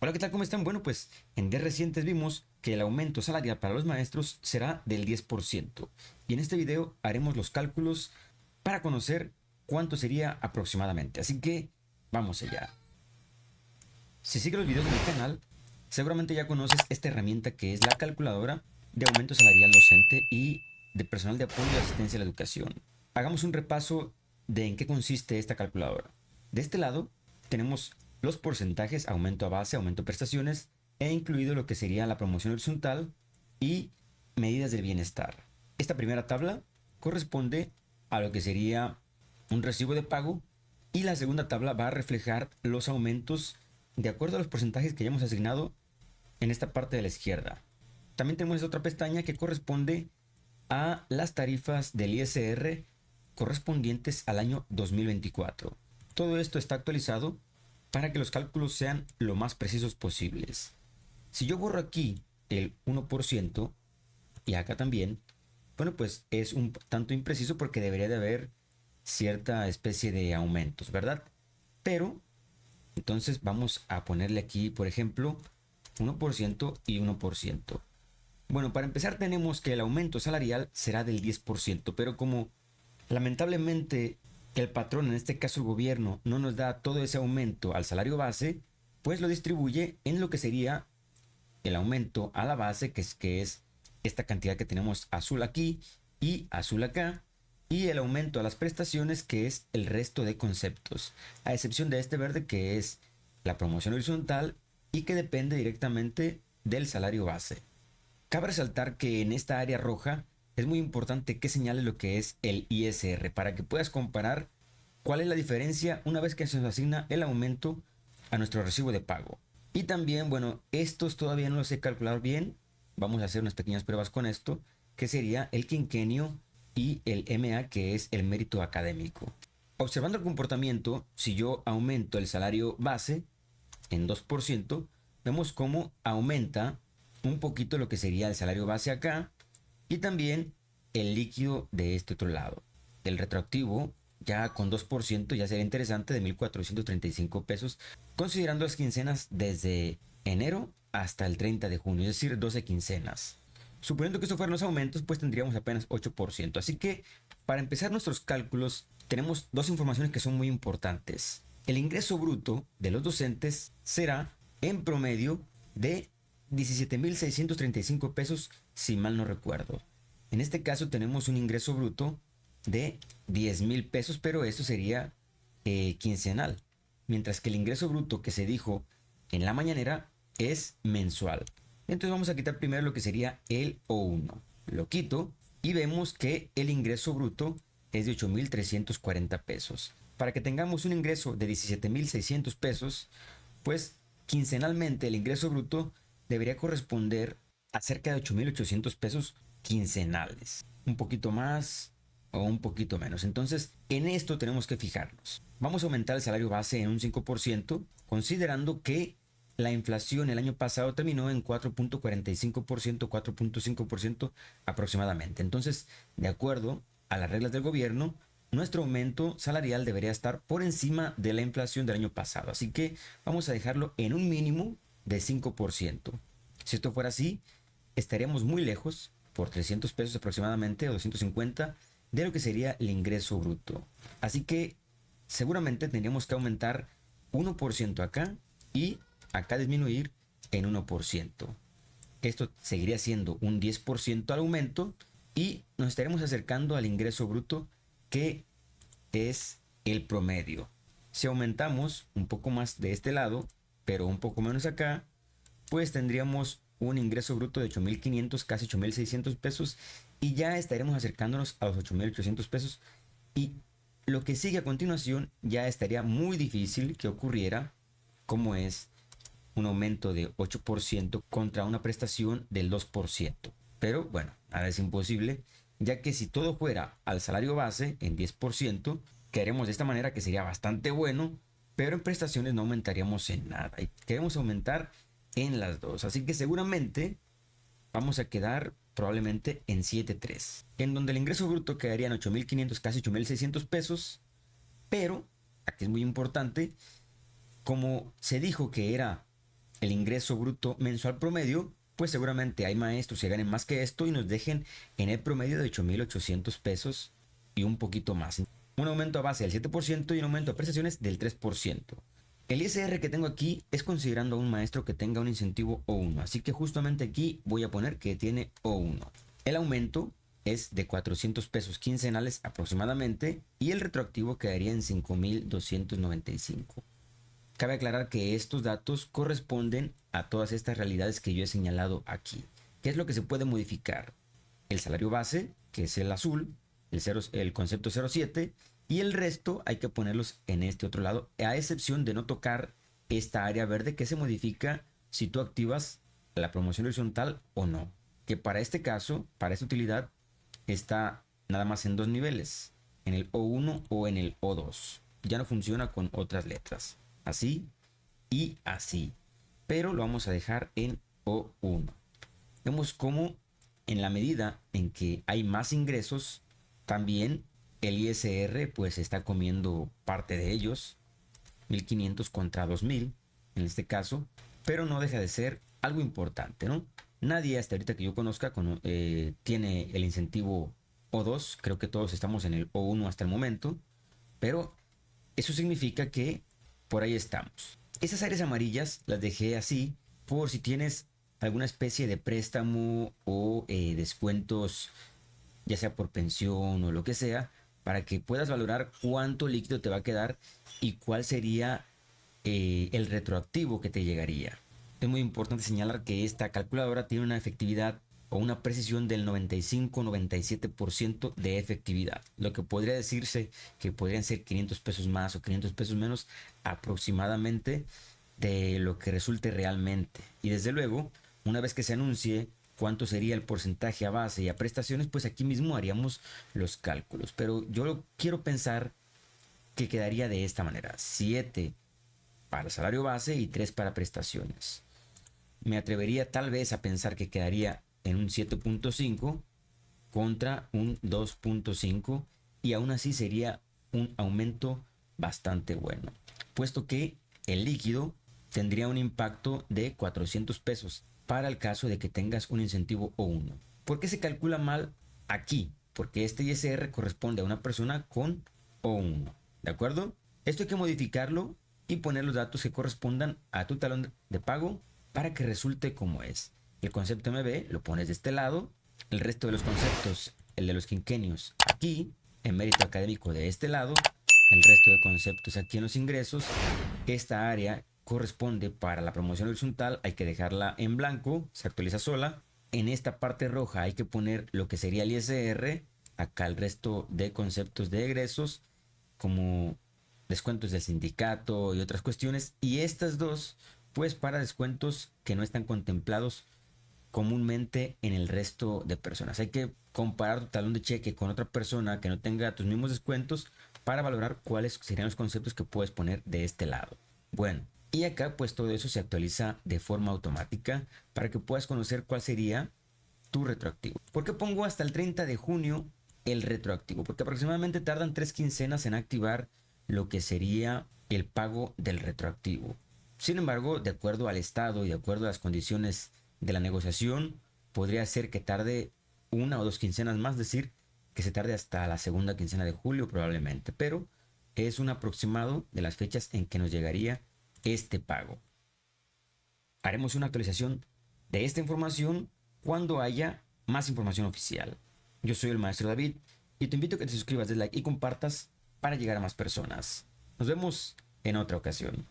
Hola, ¿qué tal? ¿Cómo están? Bueno, pues en días recientes vimos que el aumento salarial para los maestros será del 10%. Y en este video haremos los cálculos para conocer cuánto sería aproximadamente. Así que vamos allá. Si sigues los videos de mi canal, seguramente ya conoces esta herramienta que es la calculadora de aumento salarial docente y de personal de apoyo y asistencia a la educación. Hagamos un repaso de en qué consiste esta calculadora. De este lado tenemos los porcentajes, aumento a base, aumento a prestaciones, e incluido lo que sería la promoción horizontal y medidas del bienestar. Esta primera tabla corresponde a lo que sería un recibo de pago y la segunda tabla va a reflejar los aumentos de acuerdo a los porcentajes que hayamos asignado en esta parte de la izquierda. También tenemos otra pestaña que corresponde a las tarifas del ISR correspondientes al año 2024. Todo esto está actualizado para que los cálculos sean lo más precisos posibles. Si yo borro aquí el 1% y acá también, bueno, pues es un tanto impreciso porque debería de haber cierta especie de aumentos, ¿verdad? Pero entonces vamos a ponerle aquí, por ejemplo, 1% y 1%. Bueno, para empezar tenemos que el aumento salarial será del 10%, pero como lamentablemente el patrón, en este caso el gobierno, no nos da todo ese aumento al salario base, pues lo distribuye en lo que sería el aumento a la base, que es esta cantidad que tenemos azul aquí y azul acá, y el aumento a las prestaciones, que es el resto de conceptos, a excepción de este verde, que es la promoción horizontal y que depende directamente del salario base. Cabe resaltar que en esta área roja es muy importante que señale lo que es el ISR para que puedas comparar cuál es la diferencia una vez que se nos asigna el aumento a nuestro recibo de pago. Y también, bueno, estos todavía no los sé calcular bien. Vamos a hacer unas pequeñas pruebas con esto, que sería el quinquenio y el MA, que es el mérito académico. Observando el comportamiento, si yo aumento el salario base en 2%, vemos cómo aumenta un poquito lo que sería el salario base acá y también el líquido de este otro lado. El retroactivo ya con 2% ya sería interesante, de 1,435 pesos, considerando las quincenas desde enero hasta el 30 de junio, es decir, 12 quincenas. Suponiendo que estos fueran los aumentos, pues tendríamos apenas 8%. Así que para empezar nuestros cálculos tenemos dos informaciones que son muy importantes. El ingreso bruto de los docentes será en promedio de 17,635 pesos, si mal no recuerdo. En este caso tenemos un ingreso bruto de 10,000 pesos, pero esto sería quincenal. Mientras que el ingreso bruto que se dijo en la mañanera es mensual. Entonces vamos a quitar primero lo que sería el O1. Lo quito y vemos que el ingreso bruto es de 8,340 pesos. Para que tengamos un ingreso de 17,600 pesos, pues quincenalmente el ingreso bruto debería corresponder a cerca de 8,800 pesos quincenales. Un poquito más o un poquito menos. Entonces, en esto tenemos que fijarnos. Vamos a aumentar el salario base en un 5%, considerando que la inflación el año pasado terminó en 4,45%, 4,5% aproximadamente. Entonces, de acuerdo a las reglas del gobierno, nuestro aumento salarial debería estar por encima de la inflación del año pasado. Así que vamos a dejarlo en un mínimo de 5%. Si esto fuera así, estaríamos muy lejos, por 300 pesos aproximadamente, o 250, de lo que sería el ingreso bruto. Así que seguramente tendríamos que aumentar 1% acá y acá disminuir en 1%. Esto seguiría siendo un 10% al aumento y nos estaremos acercando al ingreso bruto, que es el promedio. Si aumentamos un poco más de este lado, pero un poco menos acá, pues tendríamos un ingreso bruto de 8,500, casi 8,600 pesos, y ya estaremos acercándonos a los 8,800 pesos. Y lo que sigue a continuación ya estaría muy difícil que ocurriera, como es un aumento de 8% contra una prestación del 2%. Pero bueno, nada es imposible, ya que si todo fuera al salario base en 10%, queremos de esta manera, que sería bastante bueno, pero en prestaciones no aumentaríamos en nada y queremos aumentar en las dos. Así que seguramente vamos a quedar probablemente en 7,3, en donde el ingreso bruto quedaría en 8,500, casi 8,600 pesos, pero aquí es muy importante, como se dijo que era el ingreso bruto mensual promedio, pues seguramente hay maestros que ganen más que esto y nos dejen en el promedio de 8,800 pesos y un poquito más. Un aumento a base del 7% y un aumento a prestaciones del 3%. El ISR que tengo aquí es considerando a un maestro que tenga un incentivo O1, así que justamente aquí voy a poner que tiene O1. El aumento es de 400 pesos quincenales aproximadamente y el retroactivo quedaría en 5,295. Cabe aclarar que estos datos corresponden a todas estas realidades que yo he señalado aquí. ¿Qué es lo que se puede modificar? El salario base, que es el azul, el concepto 07, y el resto hay que ponerlos en este otro lado, a excepción de no tocar esta área verde que se modifica si tú activas la promoción horizontal o no. Que para este caso, para esta utilidad, está nada más en dos niveles, en el O1 o en el O2. Ya no funciona con otras letras. Así y así. Pero lo vamos a dejar en O1. Vemos cómo en la medida en que hay más ingresos, también el ISR pues está comiendo parte de ellos, 1,500 contra 2,000 en este caso, pero no deja de ser algo importante, ¿no? Nadie hasta ahorita que yo conozca tiene el incentivo O2, creo que todos estamos en el O1 hasta el momento, pero eso significa que por ahí estamos. Esas áreas amarillas las dejé así por si tienes alguna especie de préstamo o descuentos, ya sea por pensión o lo que sea, para que puedas valorar cuánto líquido te va a quedar y cuál sería el retroactivo que te llegaría. Es muy importante señalar que esta calculadora tiene una efectividad o una precisión del 95-97% de efectividad, lo que podría decirse que podrían ser 500 pesos más o 500 pesos menos aproximadamente de lo que resulte realmente. Y desde luego, una vez que se anuncie cuánto sería el porcentaje a base y a prestaciones, pues aquí mismo haríamos los cálculos. Pero yo quiero pensar que quedaría de esta manera: 7 para salario base y 3 para prestaciones. Me atrevería tal vez a pensar que quedaría en un 7.5 contra un 2.5 y aún así sería un aumento bastante bueno, puesto que el líquido tendría un impacto de 400 pesos para el caso de que tengas un incentivo O1. ¿Por qué se calcula mal aquí? Porque este ISR corresponde a una persona con O1, ¿de acuerdo? Esto hay que modificarlo y poner los datos que correspondan a tu talón de pago para que resulte como es. El concepto MB lo pones de este lado, el resto de los conceptos, el de los quinquenios aquí, el mérito académico de este lado, el resto de conceptos aquí en los ingresos. Esta área corresponde para la promoción horizontal, hay que dejarla en blanco, se actualiza sola. En esta parte roja hay que poner lo que sería el ISR, acá el resto de conceptos de egresos, como descuentos del sindicato y otras cuestiones, y estas dos pues para descuentos que no están contemplados comúnmente en el resto de personas. Hay que comparar tu talón de cheque con otra persona que no tenga tus mismos descuentos para valorar cuáles serían los conceptos que puedes poner de este lado. Bueno, y acá pues todo eso se actualiza de forma automática para que puedas conocer cuál sería tu retroactivo. ¿Por qué pongo hasta el 30 de junio el retroactivo? Porque aproximadamente tardan 3 quincenas en activar lo que sería el pago del retroactivo. Sin embargo, de acuerdo al estado y de acuerdo a las condiciones de la negociación, podría ser que tarde 1 o 2 quincenas más, es decir, que se tarde hasta la segunda quincena de julio probablemente, pero es un aproximado de las fechas en que nos llegaría este pago. Haremos una actualización de esta información cuando haya más información oficial. Yo soy el maestro David y te invito a que te suscribas, des like y compartas para llegar a más personas. Nos vemos en otra ocasión.